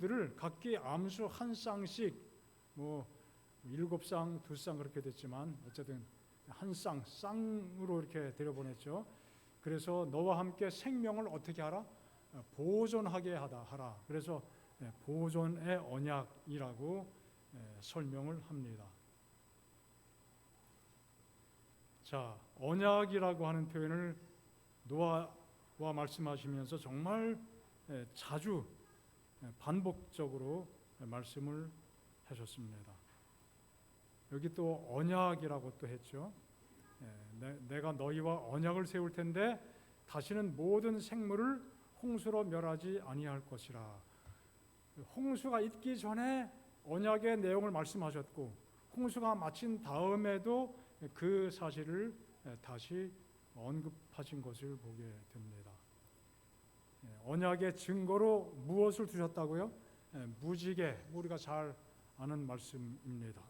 들을 각기 암수 한 쌍씩, 뭐 7쌍, 2쌍 그렇게 됐지만 어쨌든 한 쌍으로 이렇게 데려보냈죠. 그래서 너와 함께 생명을 어떻게 하라? 보존하게 하라. 그래서 보존의 언약이라고 설명을 합니다. 자, 언약이라고 하는 표현을 노아와 말씀하시면서 정말 자주 반복적으로 말씀을 하셨습니다. 여기 또 언약이라고 또 했죠. 내가 너희와 언약을 세울 텐데 다시는 모든 생물을 홍수로 멸하지 아니할 것이라. 홍수가 있기 전에 언약의 내용을 말씀하셨고 홍수가 마친 다음에도 그 사실을 다시 언급하신 것을 보게 됩니다. 언약의 증거로 무엇을 두셨다고요? 무지개, 우리가 잘 아는 말씀입니다.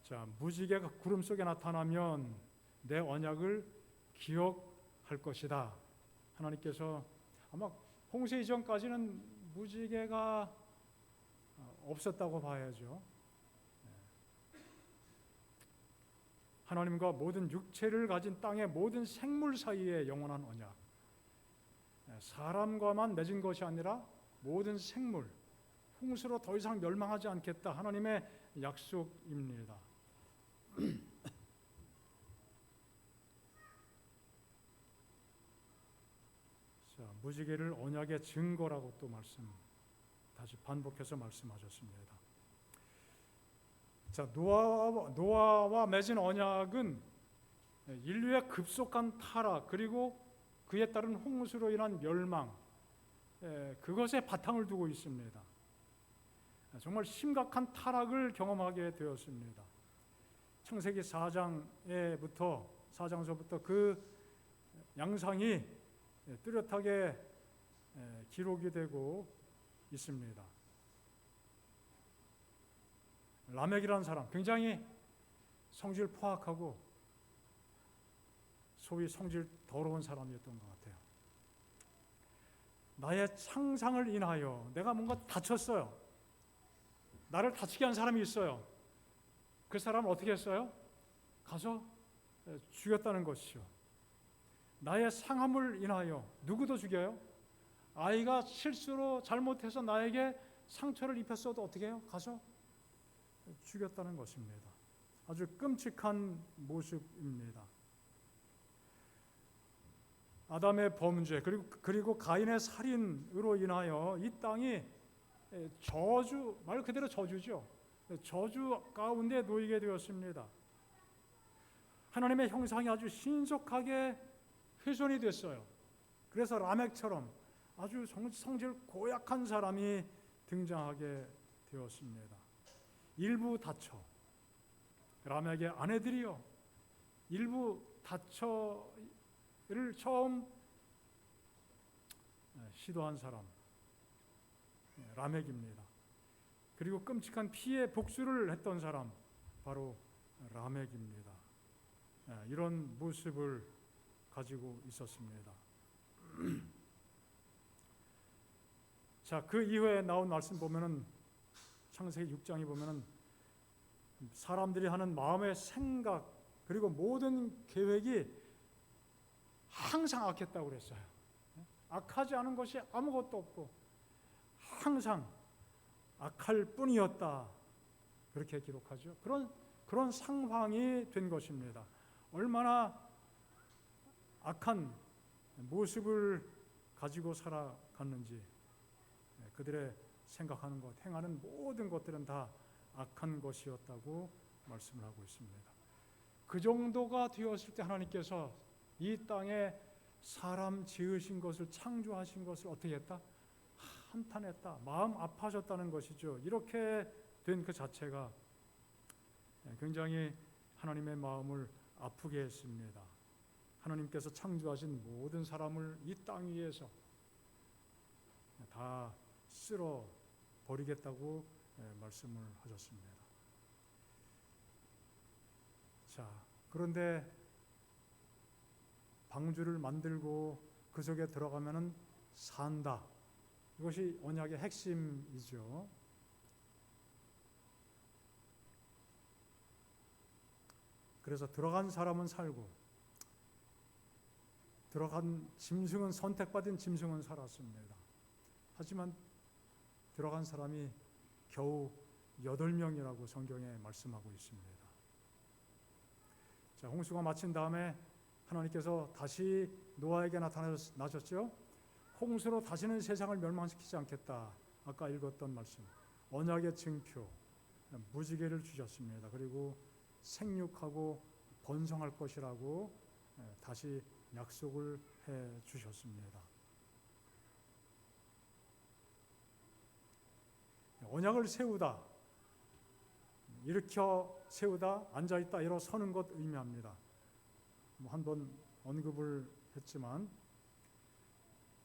자, 무지개가 구름 속에 나타나면 내 언약을 기억할 것이다. 하나님께서 아마 홍수 이전까지는 무지개가 없었다고 봐야죠. 하나님과 모든 육체를 가진 땅의 모든 생물 사이의 영원한 언약, 사람과만 맺은 것이 아니라 모든 생물, 홍수로 더 이상 멸망하지 않겠다, 하나님의 약속입니다. 자, 무지개를 언약의 증거라고 또 다시 반복해서 말씀하셨습니다. 자, 노아와 맺은 언약은 인류의 급속한 타락 그리고 그에 따른 홍수로 인한 멸망, 그것에 바탕을 두고 있습니다. 정말 심각한 타락을 경험하게 되었습니다. 창세기 4장서부터 그 양상이 뚜렷하게 기록이 되고 있습니다. 라멕이라는 사람, 굉장히 성질 포악하고 소위 성질 더러운 사람이었던 것 같아요. 나의 창상을 인하여 내가 뭔가 다쳤어요. 나를 다치게 한 사람이 있어요. 그 사람은 어떻게 했어요? 가서 죽였다는 것이죠. 나의 상함을 인하여 누구도 죽여요? 아이가 실수로 잘못해서 나에게 상처를 입혔어도 어떻게 해요? 가서 죽였다는 것입니다. 아주 끔찍한 모습입니다. 아담의 범죄 그리고 가인의 살인으로 인하여 이 땅이 말 그대로 저주죠. 저주 가운데 놓이게 되었습니다. 하나님의 형상이 아주 신속하게 훼손이 됐어요. 그래서 라멕처럼 아주 성질 고약한 사람이 등장하게 되었습니다. 일부 다처, 라멕의 아내들이요, 일부 다처를 처음 시도한 사람 라멕입니다. 그리고 끔찍한 피해 복수를 했던 사람 바로 라멕입니다. 이런 모습을 가지고 있었습니다. 자, 그 이후에 나온 말씀 보면은 창세기 6장에 보면은 사람들이 하는 마음의 생각 그리고 모든 계획이 항상 악했다고 그랬어요. 악하지 않은 것이 아무것도 없고 항상 악할 뿐이었다, 그렇게 기록하죠. 그런 상황이 된 것입니다. 얼마나 악한 모습을 가지고 살아갔는지, 그들의 생각하는 것, 행하는 모든 것들은 다 악한 것이었다고 말씀을 하고 있습니다. 그 정도가 되었을 때 하나님께서 이 땅에 사람 지으신 것을, 창조하신 것을 어떻게 했다? 한탄했다, 마음 아파하셨다는 것이죠. 이렇게 된 그 자체가 굉장히 하나님의 마음을 아프게 했습니다. 하나님께서 창조하신 모든 사람을 이 땅 위에서 다 쓸어 버리겠다고 말씀을 하셨습니다. 자, 그런데 방주를 만들고 그 속에 들어가면은 산다. 이것이 언약의 핵심이죠. 그래서 들어간 사람은 살고 들어간 짐승은, 선택받은 짐승은 살았습니다. 하지만 들어간 사람이 겨우 8명이라고 성경에 말씀하고 있습니다. 자, 홍수가 마친 다음에 하나님께서 다시 노아에게 나타나셨죠. 홍수로 다시는 세상을 멸망시키지 않겠다. 아까 읽었던 말씀, 언약의 증표, 무지개를 주셨습니다. 그리고 생육하고 번성할 것이라고 다시 약속을 해 주셨습니다. 언약을 세우다, 일으켜 세우다, 앉아있다, 일어서는 것 의미합니다. 한번 언급을 했지만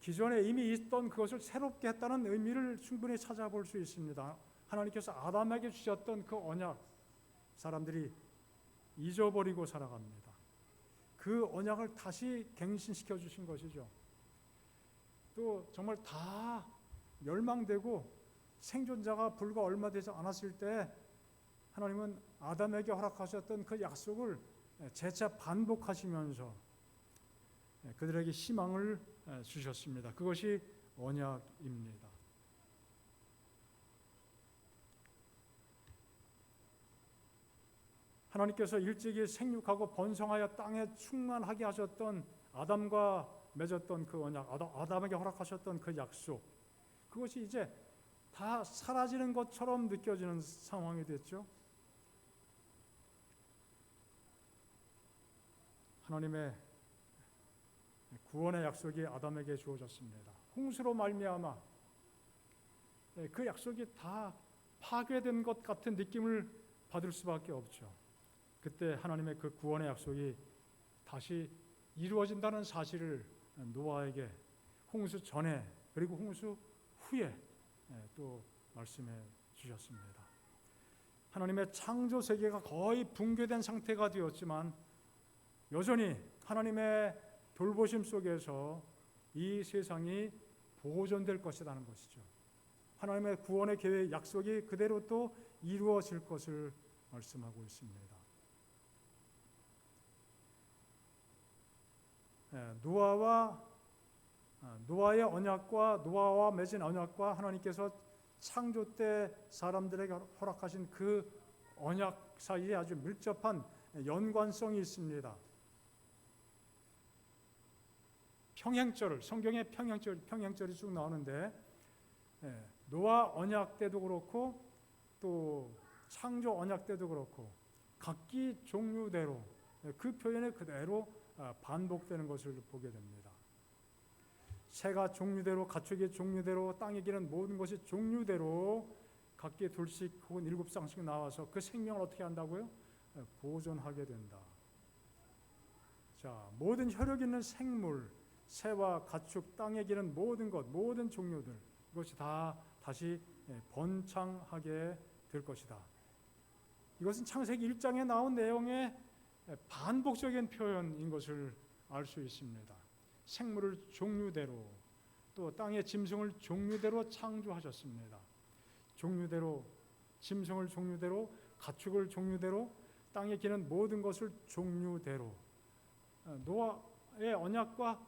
기존에 이미 있던 그것을 새롭게 했다는 의미를 충분히 찾아볼 수 있습니다. 하나님께서 아담에게 주셨던 그 언약, 사람들이 잊어버리고 살아갑니다. 그 언약을 다시 갱신시켜 주신 것이죠. 또 정말 다 멸망되고 생존자가 불과 얼마 되지 않았을 때 하나님은 아담에게 허락하셨던 그 약속을 재차 반복하시면서 그들에게 희망을 주셨습니다. 그것이 언약입니다. 하나님께서 일찍이 생육하고 번성하여 땅에 충만하게 하셨던 아담과 맺었던 그 언약, 아담에게 허락하셨던 그 약속, 그것이 이제 다 사라지는 것처럼 느껴지는 상황이 됐죠. 하나님의 구원의 약속이 아담에게 주어졌습니다. 홍수로 말미암아 그 약속이 다 파괴된 것 같은 느낌을 받을 수밖에 없죠. 그때 하나님의 그 구원의 약속이 다시 이루어진다는 사실을 노아에게 홍수 전에 그리고 홍수 후에 또 말씀해 주셨습니다. 하나님의 창조 세계가 거의 붕괴된 상태가 되었지만 여전히 하나님의 돌보심 속에서 이 세상이 보존될 것이라는 것이죠. 하나님의 구원의 계획, 약속이 그대로 또 이루어질 것을 말씀하고 있습니다. 노아의 언약과 노아와 맺은 언약과 하나님께서 창조 때 사람들에게 허락하신 그 언약 사이에 아주 밀접한 연관성이 있습니다. 평행절, 성경에 평행절이 쭉 나오는데 노아 언약 때도 그렇고 또 창조 언약 때도 그렇고 각기 종류대로 그 표현에 그대로 반복되는 것을 보게 됩니다. 새가 종류대로, 가축이 종류대로, 땅에 기는 모든 것이 종류대로 각기 둘씩 혹은 7쌍씩 나와서 그 생명을 어떻게 한다고요? 보존하게 된다. 자, 모든 혈육 있는 생물, 새와 가축, 땅에 기는 모든 것, 모든 종류들, 이것이 다 다시 번창하게 될 것이다. 이것은 창세기 1장에 나온 내용의 반복적인 표현인 것을 알 수 있습니다. 생물을 종류대로, 또 땅의 짐승을 종류대로 창조하셨습니다. 종류대로, 짐승을 종류대로, 가축을 종류대로, 땅에 기는 모든 것을 종류대로. 노아의 언약과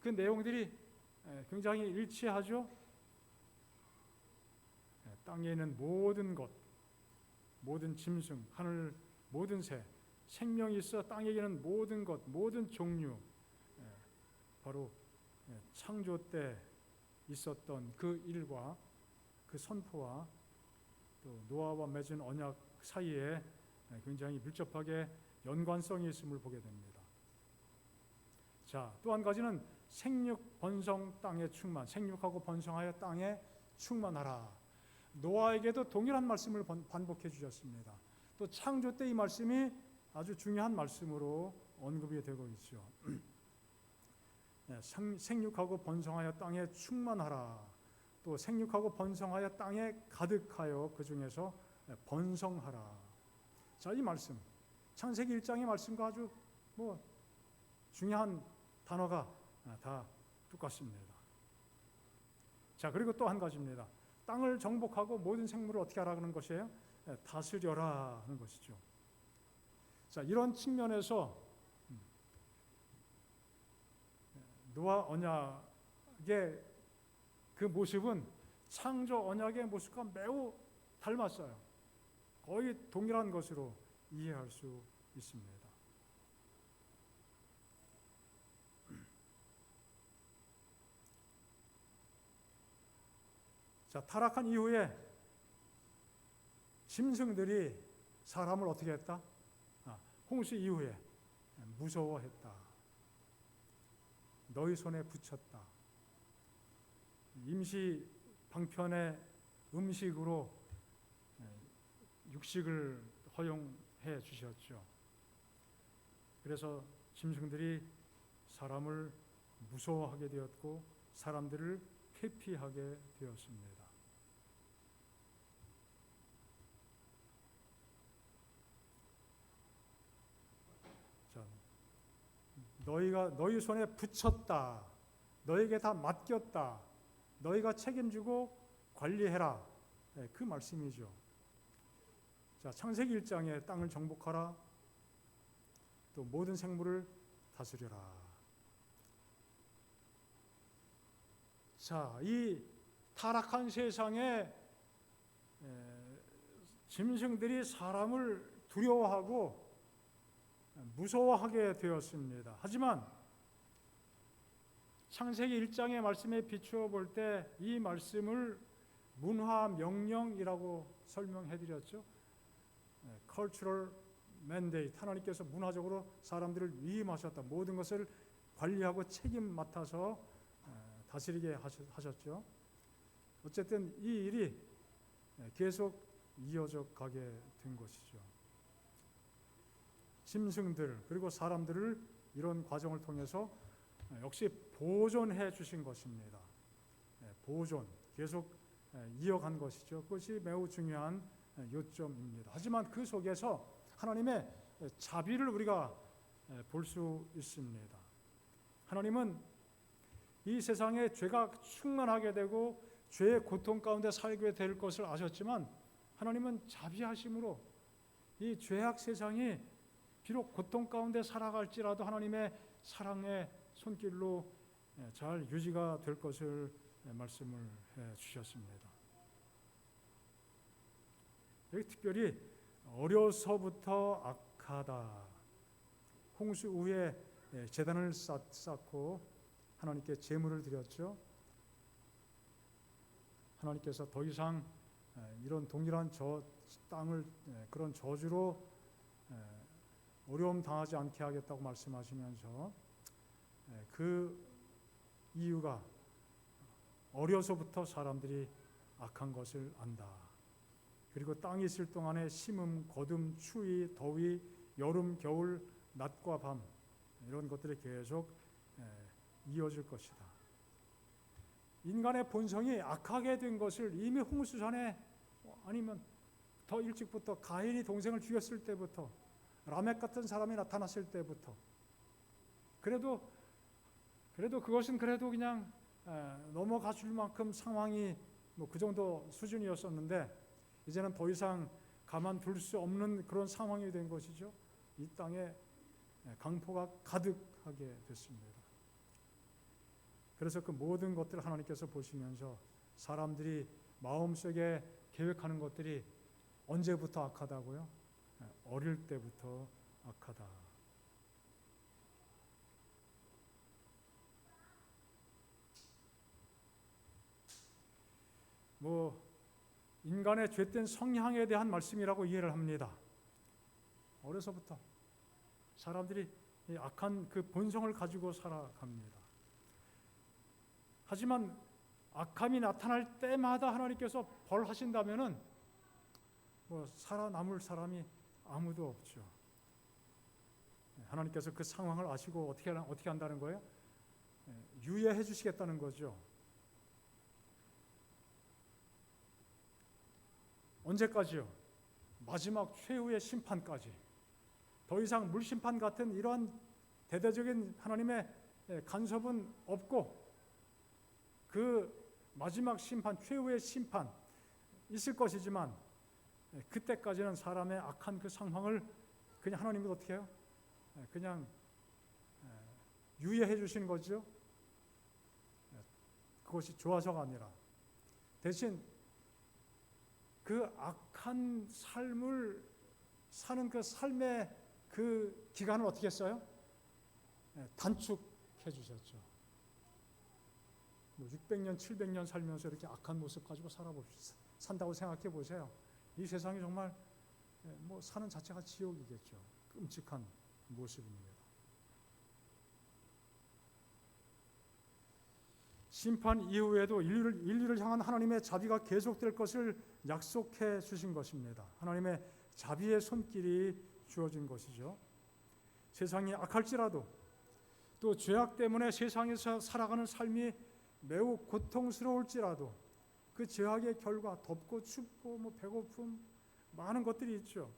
그 내용들이 굉장히 일치하죠. 땅에 있는 모든 것, 모든 짐승, 하늘 모든 새, 생명이 있어 땅에 있는 모든 것, 모든 종류, 바로 창조 때 있었던 그 일과 그 선포와 또 노아와 맺은 언약 사이에 굉장히 밀접하게 연관성이 있음을 보게 됩니다. 자, 또 한 가지는 생육 번성 땅에 충만, 생육하고 번성하여 땅에 충만하라. 노아에게도 동일한 말씀을 반복해 주셨습니다. 또 창조 때 이 말씀이 아주 중요한 말씀으로 언급이 되고 있죠. 생육하고 번성하여 땅에 충만하라. 또 생육하고 번성하여 땅에 가득하여 그 중에서 번성하라. 자, 이 말씀 창세기 1장의 말씀과 아주 중요한 단어가 다 똑같습니다. 자, 그리고 또 한 가지입니다. 땅을 정복하고 모든 생물을 어떻게 하라는 것이에요? 다스려라 하는 것이죠. 자, 이런 측면에서 노아 언약의 그 모습은 창조 언약의 모습과 매우 닮았어요. 거의 동일한 것으로 이해할 수 있습니다. 자, 타락한 이후에 짐승들이 사람을 어떻게 했다? 홍수 이후에 무서워했다. 너희 손에 붙였다. 임시 방편의 음식으로 육식을 허용해 주셨죠. 그래서 짐승들이 사람을 무서워하게 되었고 사람들을 회피하게 되었습니다. 자, 너희가 너희 손에 붙였다. 너에게 다 맡겼다. 너희가 책임지고 관리해라. 그 말씀이죠. 자, 창세기 1장에 땅을 정복하라. 또 모든 생물을 다스려라. 자, 이 타락한 세상에 짐승들이 사람을 두려워하고 무서워하게 되었습니다. 하지만 창세기 1장의 말씀에 비추어 볼 때 이 말씀을 문화 명령이라고 설명해 드렸죠. Cultural mandate, 하나님께서 문화적으로 사람들을 위임하셨다. 모든 것을 관리하고 책임 맡아서 다스리게 하셨죠. 어쨌든 이 일이 계속 이어져 가게 된 것이죠. 짐승들 그리고 사람들을 이런 과정을 통해서 역시 보존해 주신 것입니다. 보존, 계속 이어간 것이죠. 그것이 매우 중요한 요점입니다. 하지만 그 속에서 하나님의 자비를 우리가 볼 수 있습니다. 하나님은 이 세상에 죄가 충만하게 되고 죄의 고통 가운데 살게 될 것을 아셨지만 하나님은 자비하심으로 이 죄악 세상이 비록 고통 가운데 살아갈지라도 하나님의 사랑의 손길로 잘 유지가 될 것을 말씀을 해 주셨습니다. 여기 특별히 어려서부터 악하다. 홍수 후에 제단을 쌓고 하나님께 제물을 드렸죠. 하나님께서 더 이상 이런 동일한 땅을 그런 저주로 어려움 당하지 않게 하겠다고 말씀하시면서 그 이유가 어려서부터 사람들이 악한 것을 안다. 그리고 땅이 있을 동안에 심음, 거둠, 추위, 더위, 여름, 겨울, 낮과 밤 이런 것들이 계속 이어질 것이다. 인간의 본성이 악하게 된 것을 이미 홍수 전에 아니면 더 일찍부터 가인이 동생을 죽였을 때부터 라멕 같은 사람이 나타났을 때부터 그래도 그것은 그래도 그냥 넘어가 줄 만큼 상황이 뭐 그 정도 수준이었었는데 이제는 더 이상 가만둘 수 없는 그런 상황이 된 것이죠. 이 땅에 강포가 가득하게 됐습니다. 그래서 그 모든 것들을 하나님께서 보시면서 사람들이 마음속에 계획하는 것들이 언제부터 악하다고요? 어릴 때부터 악하다. 인간의 죄된 성향에 대한 말씀이라고 이해를 합니다. 어려서부터 사람들이 악한 그 본성을 가지고 살아갑니다. 하지만 악함이 나타날 때마다 하나님께서 벌하신다면은 살아남을 사람이 아무도 없죠. 하나님께서 그 상황을 아시고 어떻게 한다는 거예요? 유예해 주시겠다는 거죠. 언제까지요? 마지막 최후의 심판까지. 더 이상 물심판 같은 이러한 대대적인 하나님의 간섭은 없고 그 마지막 심판, 최후의 심판 있을 것이지만 그때까지는 사람의 악한 그 상황을 그냥 하나님은 어떻게 해요? 그냥 유예해 주시는 거죠. 그것이 좋아서가 아니라 대신 그 악한 삶을 사는 그 삶의 그 기간을 어떻게 했어요? 단축해 주셨죠. 600년, 700년 살면서 이렇게 악한 모습 가지고 산다고 생각해 보세요. 이 세상이 정말 사는 자체가 지옥이겠죠. 끔찍한 모습입니다. 심판 이후에도 인류를 향한 하나님의 자비가 계속될 것을 약속해 주신 것입니다. 하나님의 자비의 손길이 주어진 것이죠. 세상이 악할지라도 또 죄악 때문에 세상에서 살아가는 삶이 매우 고통스러울지라도 그 죄악의 결과 덥고 춥고 배고픔 많은 것들이 있죠.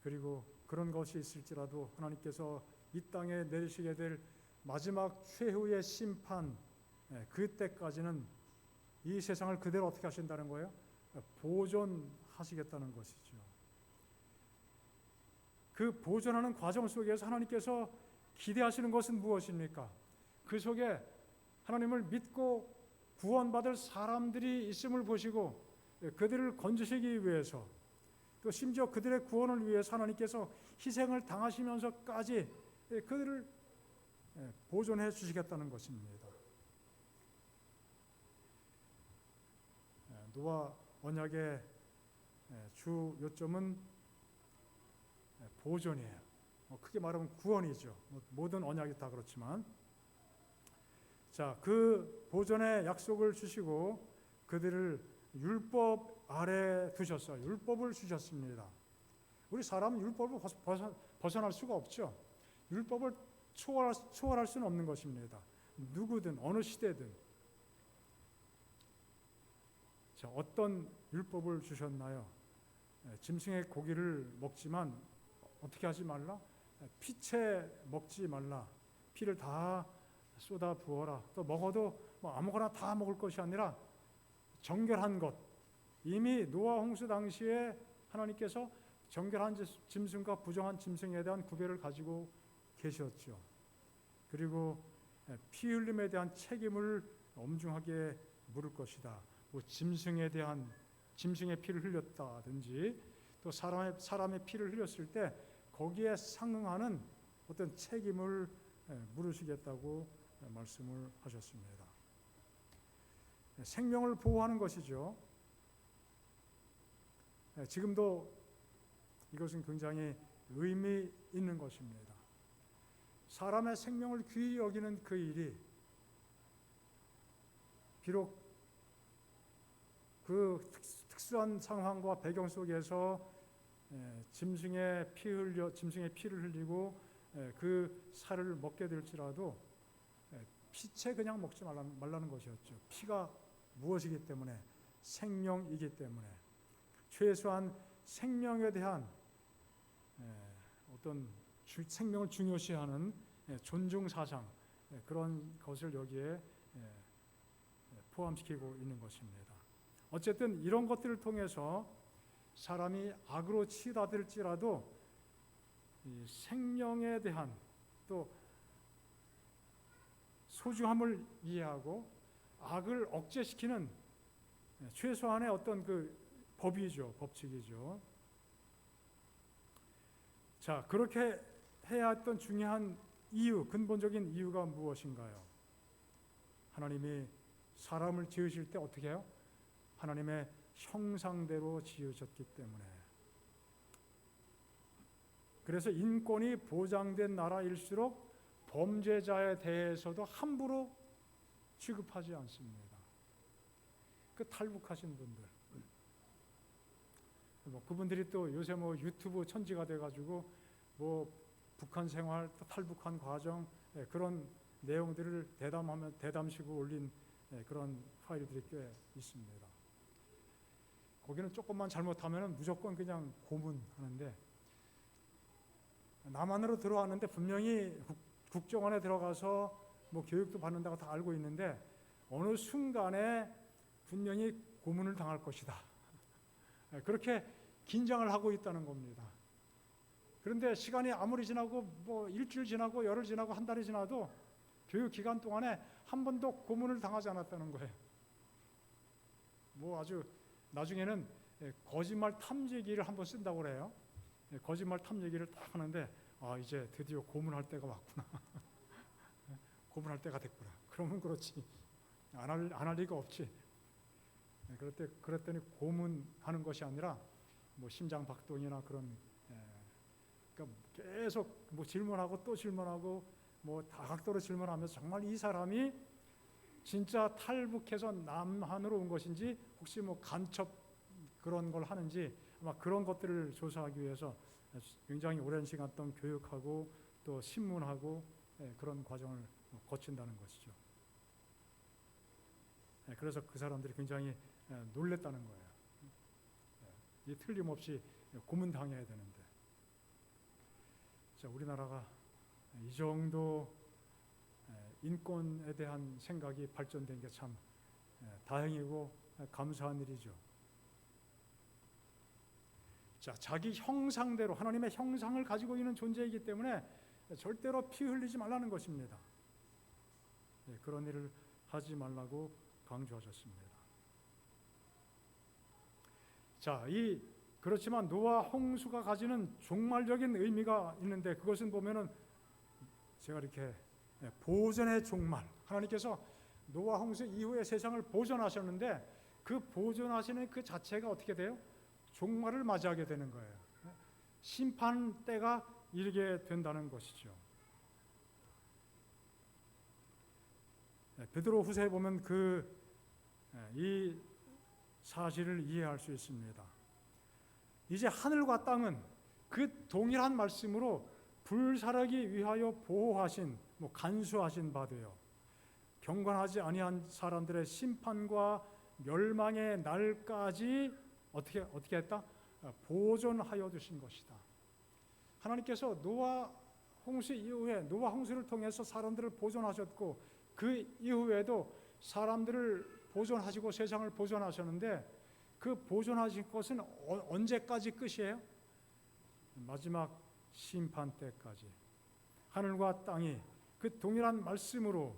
그리고 그런 것이 있을지라도 하나님께서 이 땅에 내리시게 될 마지막 최후의 심판 그때까지는 이 세상을 그대로 어떻게 하신다는 거예요? 보존하시겠다는 것이죠. 그 보존하는 과정 속에서 하나님께서 기대하시는 것은 무엇입니까? 그 속에 하나님을 믿고 구원받을 사람들이 있음을 보시고 그들을 건지시기 위해서 또 심지어 그들의 구원을 위해서 하나님께서 희생을 당하시면서까지 그들을 보존해 주시겠다는 것입니다. 노아 언약의 주 요점은 보존이에요. 크게 말하면 구원이죠. 모든 언약이 다 그렇지만 자, 그 보존의 약속을 주시고 그들을 율법 아래 두셨어요. 율법을 주셨습니다. 우리 사람은 율법을 벗어날 수가 없죠. 율법을 초월할 수는 없는 것입니다. 누구든 어느 시대든. 자, 어떤 율법을 주셨나요? 짐승의 고기를 먹지만 어떻게 하지 말라? 피채 먹지 말라. 피를 다 쏟아 부어라. 또 먹어도 아무거나 다 먹을 것이 아니라 정결한 것. 이미 노아 홍수 당시에 하나님께서 정결한 짐승과 부정한 짐승에 대한 구별을 가지고 계셨죠. 그리고 피 흘림에 대한 책임을 엄중하게 물을 것이다. 짐승의 피를 흘렸다든지 또 사람의 피를 흘렸을 때 거기에 상응하는 어떤 책임을 물으시겠다고 말씀을 하셨습니다. 생명을 보호하는 것이죠. 지금도 이것은 굉장히 의미 있는 것입니다. 사람의 생명을 귀히 여기는 그 일이 비록 그 특수한 상황과 배경 속에서 짐승의 피를 흘리고 그 살을 먹게 될지라도 피채 그냥 먹지 말라는 것이었죠. 피가 무엇이기 때문에? 생명이기 때문에 최소한 생명에 대한 어떤 생명을 중요시하는 존중 사상 그런 것을 여기에 포함시키고 있는 것입니다. 어쨌든 이런 것들을 통해서 사람이 악으로 치닫을지라도 이 생명에 대한 또 소중함을 이해하고 악을 억제시키는 최소한의 어떤 그 법이죠, 법칙이죠. 자, 그렇게 해야 했던 중요한 이유, 근본적인 이유가 무엇인가요? 하나님이 사람을 지으실 때 어떻게 해요? 하나님의 형상대로 지으셨기 때문에. 그래서 인권이 보장된 나라일수록 범죄자에 대해서도 함부로 취급하지 않습니다. 그 탈북하신 분들, 그분들이 또 요새 유튜브 천지가 돼가지고 북한 생활, 또 탈북한 과정 그런 내용들을 대담시고 올린 그런 파일들이 꽤 있습니다. 거기는 조금만 잘못하면 무조건 그냥 고문하는데 남한으로 들어왔는데 분명히 국정원에 들어가서 뭐 교육도 받는다고 다 알고 있는데 어느 순간에 분명히 고문을 당할 것이다. 그렇게 긴장을 하고 있다는 겁니다. 그런데 시간이 아무리 지나고 뭐 일주일 지나고 열흘 지나고 한 달이 지나도 교육 기간 동안에 한 번도 고문을 당하지 않았다는 거예요. 뭐 아주 나중에는 거짓말 탐지기를 한번 쓴다고 그래요. 거짓말 탐지기를 딱 하는데 이제 드디어 고문할 때가 왔구나. 고문할 때가 됐구나. 그러면 그렇지. 안 할 리가 없지. 그랬더니 고문하는 것이 아니라 뭐 심장 박동이나 그런 그러니까 계속 뭐 질문하고 또 질문하고 뭐 다각도로 질문하면서 정말 이 사람이 진짜 탈북해서 남한으로 온 것인지 혹시 뭐 간첩 그런 걸 하는지 아마 그런 것들을 조사하기 위해서 굉장히 오랜 시간 동안 교육하고 또 신문하고 그런 과정을 거친다는 것이죠. 그래서 그 사람들이 굉장히 놀랬다는 거예요. 이 틀림없이 고문당해야 되는데. 자, 우리나라가 이 정도 인권에 대한 생각이 발전된 게 참 다행이고 감사한 일이죠. 자, 자기 형상대로 하나님의 형상을 가지고 있는 존재이기 때문에 절대로 피 흘리지 말라는 것입니다. 그런 일을 하지 말라고 강조하셨습니다. 자, 그렇지만 노아 홍수가 가지는 종말적인 의미가 있는데 그것은 보면은 제가 이렇게 보존의 종말, 하나님께서 노아 홍수 이후에 세상을 보존하셨는데 그 보존하시는 그 자체가 어떻게 돼요? 종말을 맞이하게 되는 거예요. 심판 때가 이르게 된다는 것이죠. 베드로 후서에 보면 이 사실을 이해할 수 있습니다. 이제 하늘과 땅은 그 동일한 말씀으로 불살하기 위하여 보호하신, 간수하신 바되요 경건하지 아니한 사람들의 심판과 멸망의 날까지 어떻게 했다? 보존하여 두신 것이다. 하나님께서 노아 홍수 이후에 노아 홍수를 통해서 사람들을 보존하셨고 그 이후에도 사람들을 보존하시고 세상을 보존하셨는데 그 보존하신 것은 언제까지 끝이에요? 마지막 심판 때까지. 하늘과 땅이 그 동일한 말씀으로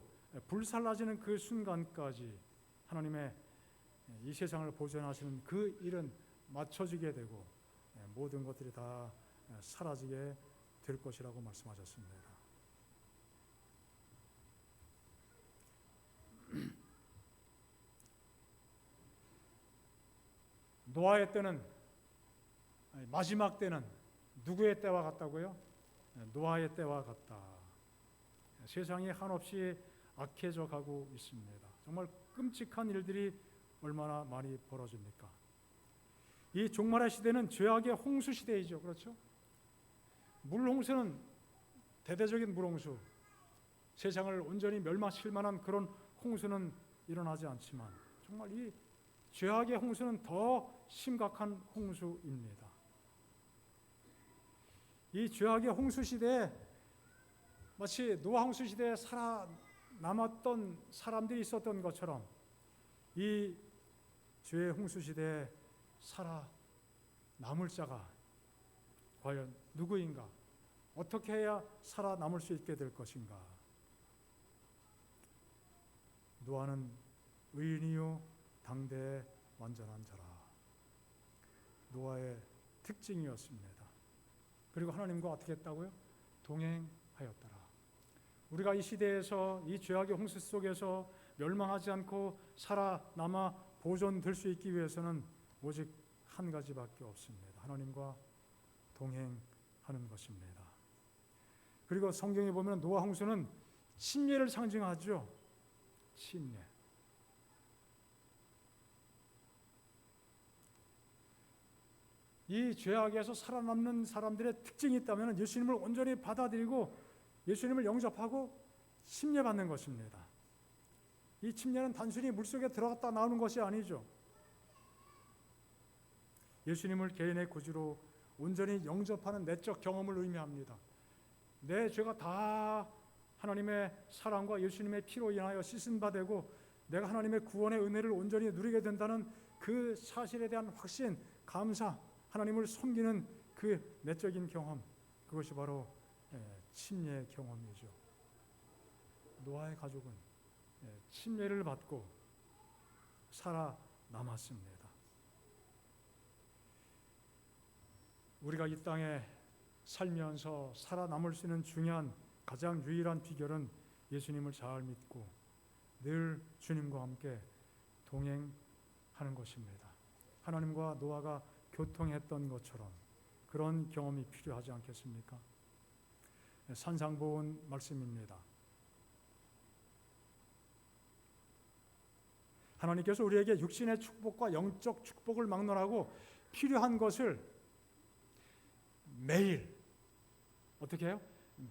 불살라지는 그 순간까지 하나님의 이 세상을 보존하시는 그 일은 맞춰지게 되고 모든 것들이 다 사라지게 될 것이라고 말씀하셨습니다. 노아의 때는 마지막 때는 누구의 때와 같다고요? 노아의 때와 같다. 세상이 한없이 악해져 가고 있습니다. 정말 끔찍한 일들이 얼마나 많이 벌어집니까? 이 종말의 시대는 죄악의 홍수 시대이죠. 그렇죠? 물홍수는 대대적인 물홍수, 세상을 온전히 멸망시킬 만한 그런 홍수는 일어나지 않지만 정말 이 죄악의 홍수는 더 심각한 홍수입니다. 이 죄악의 홍수 시대에 마치 노아 홍수 시대에 살아남았던 사람들이 있었던 것처럼 이 죄의 홍수 시대에 살아남을 자가 과연 누구인가? 어떻게 해야 살아남을 수 있게 될 것인가? 노아는 의인이요 당대의 완전한 자라. 노아의 특징이었습니다. 그리고 하나님과 어떻게 했다고요? 동행하였더라. 우리가 이 시대에서 이 죄악의 홍수 속에서 멸망하지 않고 살아남아 보존될 수 있기 위해서는 오직 한 가지밖에 없습니다. 하나님과 동행하는 것입니다. 그리고 성경에 보면 노아 홍수는 침례를 상징하죠. 침례. 이 죄악에서 살아남는 사람들의 특징이 있다면 예수님을 온전히 받아들이고 예수님을 영접하고 침례받는 것입니다. 이 침례는 단순히 물속에 들어갔다 나오는 것이 아니죠. 예수님을 개인의 구주로 온전히 영접하는 내적 경험을 의미합니다. 내 죄가 다 하나님의 사랑과 예수님의 피로 인하여 씻은 바 되고 내가 하나님의 구원의 은혜를 온전히 누리게 된다는 그 사실에 대한 확신, 감사, 하나님을 섬기는 그 내적인 경험, 그것이 바로 침례의 경험이죠. 노아의 가족은 침례를 받고 살아남았습니다. 우리가 이 땅에 살면서 살아남을 수 있는 중요한 가장 유일한 비결은 예수님을 잘 믿고 늘 주님과 함께 동행하는 것입니다. 하나님과 노아가 교통했던 것처럼 그런 경험이 필요하지 않겠습니까? 산상보훈 말씀입니다. 하나님께서 우리에게 육신의 축복과 영적 축복을 막론하고 필요한 것을 매일 어떻게 해요?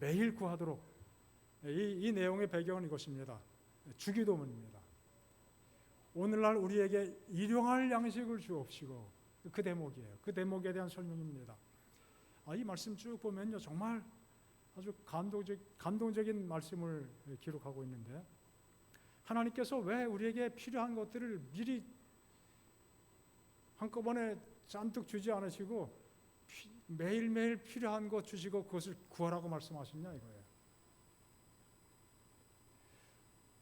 매일 구하도록. 이 내용의 배경은 이것입니다. 주기도문입니다. 오늘날 우리에게 일용할 양식을 주옵시고, 그 대목이에요. 그 대목에 대한 설명입니다. 이 말씀 쭉 보면요, 정말 아주 감동적인 말씀을 기록하고 있는데, 하나님께서 왜 우리에게 필요한 것들을 미리 한꺼번에 잔뜩 주지 않으시고 매일매일 필요한 것 주시고 그것을 구하라고 말씀하셨냐 이거예요.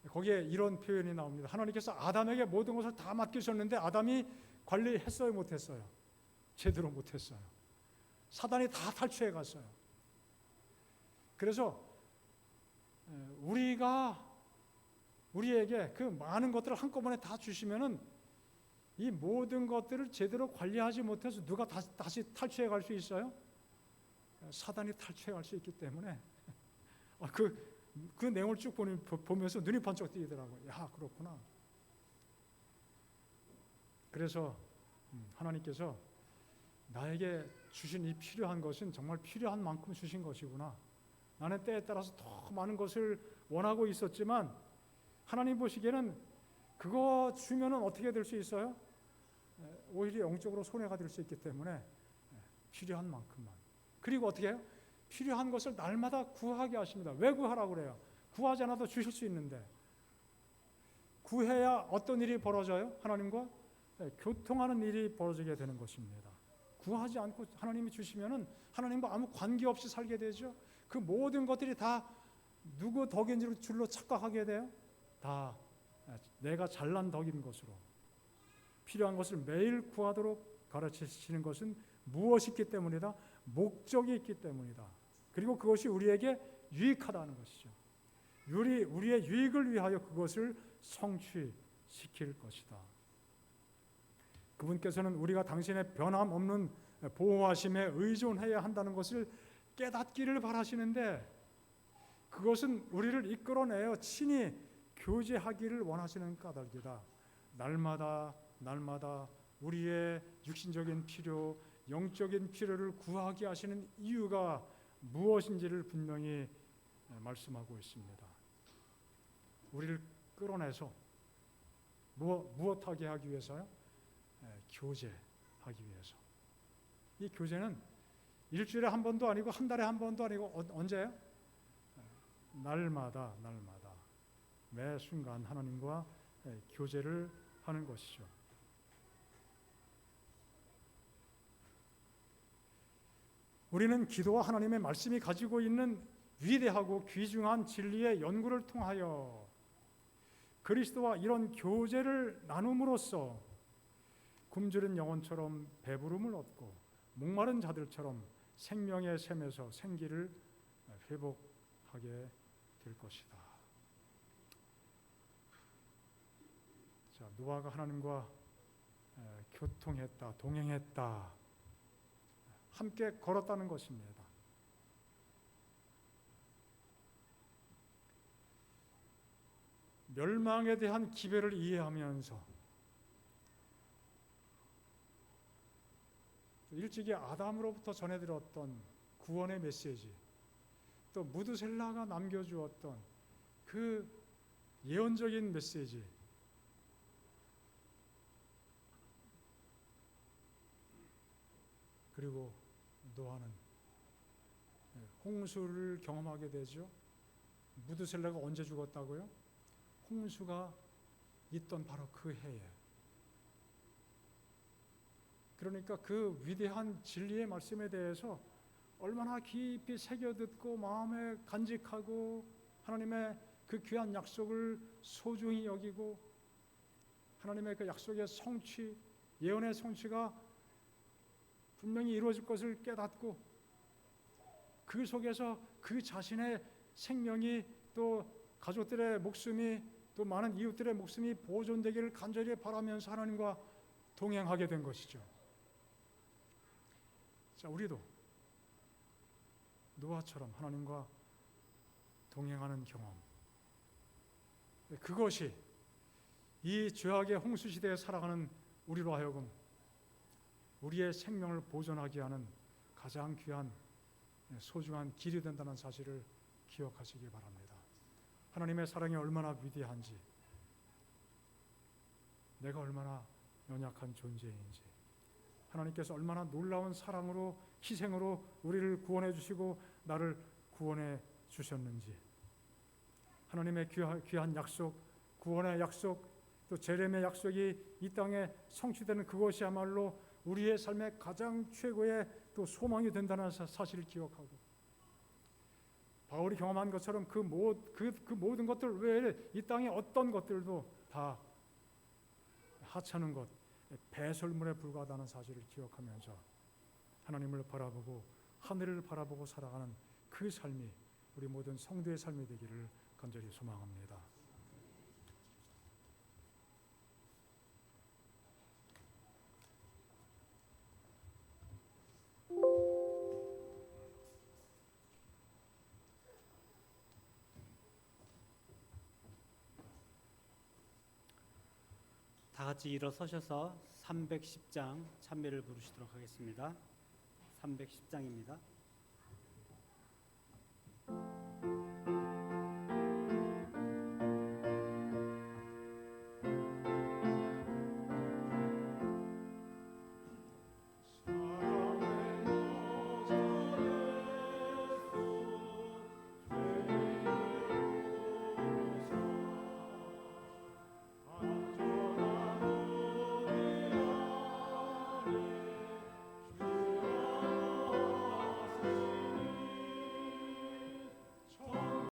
거기에 이런 표현이 나옵니다. 하나님께서 아담에게 모든 것을 다 맡기셨는데 아담이 관리했어요, 못했어요? 제대로 못했어요. 사단이 다 탈취해 갔어요. 그래서 우리에게 그 많은 것들을 한꺼번에 다 주시면은 이 모든 것들을 제대로 관리하지 못해서 누가 다시 탈취해 갈 수 있어요? 사단이 탈취해 갈 수 있기 때문에 그 내용을 쭉 보면서 눈이 번쩍 뜨이더라고요. 야, 그렇구나. 그래서 하나님께서 나에게 주신 이 필요한 것은 정말 필요한 만큼 주신 것이구나. 나는 때에 따라서 더 많은 것을 원하고 있었지만 하나님 보시기에는 그거 주면은 어떻게 될 수 있어요? 오히려 영적으로 손해가 될 수 있기 때문에 필요한 만큼만. 그리고 어떻게 해요? 필요한 것을 날마다 구하게 하십니다. 왜 구하라고 그래요? 구하지 않아도 주실 수 있는데. 구해야 어떤 일이 벌어져요? 하나님과 교통하는 일이 벌어지게 되는 것입니다. 구하지 않고 하나님이 주시면은 하나님과 아무 관계없이 살게 되죠. 그 모든 것들이 다 누구 덕인 줄로 착각하게 돼요. 다 내가 잘난 덕인 것으로. 필요한 것을 매일 구하도록 가르치시는 것은 무엇이 있기 때문이다? 목적이 있기 때문이다. 그리고 그것이 우리에게 유익하다는 것이죠. 우리의 유익을 위하여 그것을 성취시킬 것이다. 그분께서는 우리가 당신의 변함없는 보호하심에 의존해야 한다는 것을 깨닫기를 바라시는데 그것은 우리를 이끌어내어 친히 교제하기를 원하시는 까닭이다. 날마다 우리의 육신적인 필요, 영적인 필요를 구하게 하시는 이유가 무엇인지를 분명히 말씀하고 있습니다. 우리를 끌어내서 무엇하게 하기 위해서요? 교제하기 위해서. 이 교제는 일주일에 한 번도 아니고 한 달에 한 번도 아니고 언제요? 날마다 매 순간 하나님과 교제를 하는 것이죠. 우리는 기도와 하나님의 말씀이 가지고 있는 위대하고 귀중한 진리의 연구를 통하여 그리스도와 이런 교제를 나눔으로써 굶주린 영혼처럼 배부름을 얻고 목마른 자들처럼 생명의 샘에서 생기를 회복하게 될 것이다. 자, 노아가 하나님과 교통했다, 동행했다, 함께 걸었다는 것입니다. 멸망에 대한 기별을 이해하면서 일찍이 아담으로부터 전해들었던 구원의 메시지, 또 무드셀라가 남겨주었던 그 예언적인 메시지, 그리고 노아는 홍수를 경험하게 되죠. 무드셀라가 언제 죽었다고요? 홍수가 있던 바로 그 해에. 그러니까 그 위대한 진리의 말씀에 대해서 얼마나 깊이 새겨듣고 마음에 간직하고 하나님의 그 귀한 약속을 소중히 여기고 하나님의 그 약속의 성취, 예언의 성취가 분명히 이루어질 것을 깨닫고 그 속에서 그 자신의 생명이 또 가족들의 목숨이 또 많은 이웃들의 목숨이 보존되기를 간절히 바라면서 하나님과 동행하게 된 것이죠. 자, 우리도 노아처럼 하나님과 동행하는 경험, 그것이 이 죄악의 홍수 시대에 살아가는 우리로 하여금 우리의 생명을 보존하게 하는 가장 귀한 소중한 길이 된다는 사실을 기억하시기 바랍니다. 하나님의 사랑이 얼마나 위대한지, 내가 얼마나 연약한 존재인지, 하나님께서 얼마나 놀라운 사랑으로 희생으로 우리를 구원해 주시고 나를 구원해 주셨는지, 하나님의 귀한 약속, 구원의 약속, 또 재림의 약속이 이 땅에 성취되는 그것이야말로 우리의 삶의 가장 최고의 또 소망이 된다는 사실을 기억하고, 바울이 경험한 것처럼 그 모든 것들 외에 이 땅의 어떤 것들도 다 하찮은 것, 배설물에 불과하다는 사실을 기억하면서 하나님을 바라보고 하늘을 바라보고 살아가는 그 삶이 우리 모든 성도의 삶이 되기를 간절히 소망합니다. 다 같이 일어서셔서 310장 찬미를 부르시도록 하겠습니다. 310장입니다.